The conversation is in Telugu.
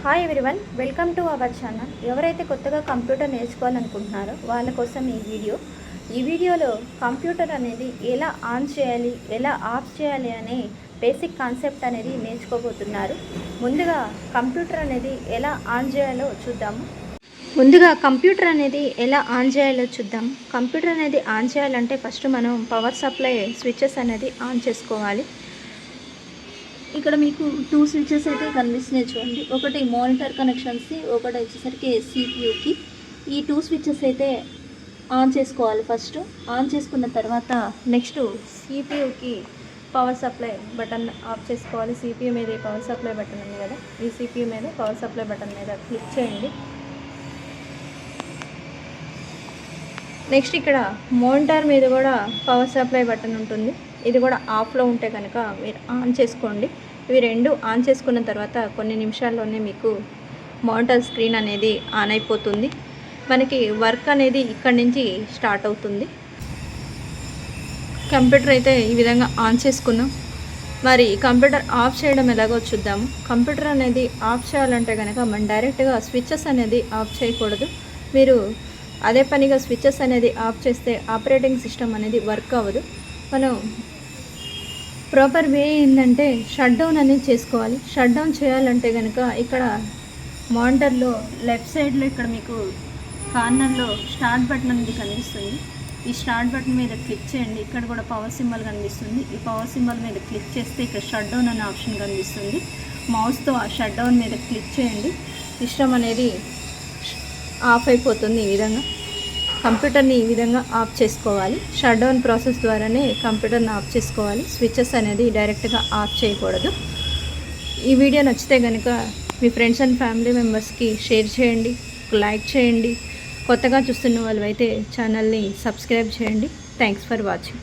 Hi everyone, welcome to our channel. ఎవరైతే కొత్తగా కంప్యూటర్ నేర్చుకోవాలనుకుంటున్నారో వాళ్ళ కోసం ఈ వీడియోలో కంప్యూటర్ అనేది ఎలా ఆన్ చేయాలి, ఎలా ఆఫ్ చేయాలి అనే బేసిక్ కాన్సెప్ట్ అనేది నేర్చుకోబోతున్నారు. ముందుగా కంప్యూటర్ అనేది ఎలా ఆన్ చేయాలో చూద్దాము. కంప్యూటర్ అనేది ఆన్ చేయాలంటే ఫస్ట్ మనం పవర్ సప్లై స్విచెస్ అనేది ఆన్ చేసుకోవాలి. ఇక్కడ మీకు 2 స్విచెస్ అయితే కనిపిస్తున్నాయి చూడండి. ఒకటి మానిటర్ కనెక్షన్స్కి, ఒకటి వచ్చేసరికి సిపియూకి. ఈ 2 స్విచెస్ అయితే ఆన్ చేసుకోవాలి. ఫస్ట్ ఆన్ చేసుకున్న తర్వాత నెక్స్ట్ సిపియూకి పవర్ సప్లై బటన్ ఆఫ్ చేసుకోవాలి. సిపియూ మీద పవర్ సప్లై బటన్ ఉంది కదా, ఈ సిపియూ మీద పవర్ సప్లై బటన్ మీద క్లిక్ చేయండి. నెక్స్ట్ ఇక్కడ మానిటర్ మీద కూడా పవర్ సప్లై బటన్ ఉంటుంది. ఇది కూడా ఆఫ్లో ఉంటే కనుక మీరు ఆన్ చేసుకోండి. ఇవి రెండు ఆన్ చేసుకున్న తర్వాత కొన్ని నిమిషాల్లోనే మీకు మానిటర్ స్క్రీన్ అనేది ఆన్ అయిపోతుంది. మనకి వర్క్ అనేది ఇక్కడి నుంచి స్టార్ట్ అవుతుంది. కంప్యూటర్ అయితే ఈ విధంగా ఆన్ చేసుకున్నాం. మరి కంప్యూటర్ ఆఫ్ చేయడం ఎలాగో చూద్దాము. కంప్యూటర్ అనేది ఆఫ్ చేయాలంటే కనుక మనం డైరెక్ట్గా స్విచెస్ అనేది ఆఫ్ చేయకూడదు. మీరు అదే పనిగా స్విచెస్ అనేది ఆఫ్ చేస్తే ఆపరేటింగ్ సిస్టమ్ అనేది వర్క్ అవ్వదు. మనం ప్రాపర్ వే ఏంటంటే షట్ డౌన్ అనేది చేసుకోవాలి. షట్ డౌన్ చేయాలంటే కనుక ఇక్కడ మానిటర్లో లెఫ్ట్ సైడ్లో ఇక్కడ మీకు కార్నర్లో స్టార్ట్ బటన్ అనేది కనిపిస్తుంది. ఈ స్టార్ట్ బటన్ మీద క్లిక్ చేయండి. ఇక్కడ కూడా పవర్ సింబల్ కనిపిస్తుంది. ఈ పవర్ సింబల్ మీద క్లిక్ చేస్తే ఇక్కడ షట్ డౌన్ అనే ఆప్షన్ కనిపిస్తుంది. మౌస్తో ఆ షట్ డౌన్ మీద క్లిక్ చేయండి. సిస్టమ్ అనేది ఆఫ్ అయిపోతుంది. ఈ విధంగా కంప్యూటర్ని ఈ విధంగా ఆఫ్ చేసుకోవాలి. షట్ డౌన్ ప్రాసెస్ ద్వారానే కంప్యూటర్ని ఆఫ్ చేసుకోవాలి. స్విచెస్ అనేది డైరెక్ట్గా ఆఫ్ చేయకూడదు. ఈ వీడియో నచ్చితే కనుక మీ ఫ్రెండ్స్ అండ్ ఫ్యామిలీ మెంబర్స్కి షేర్ చేయండి, లైక్ చేయండి. కొత్తగా చూస్తున్న వాళ్ళు అయితే ఛానల్ని సబ్స్క్రైబ్ చేయండి. Thanks for watching.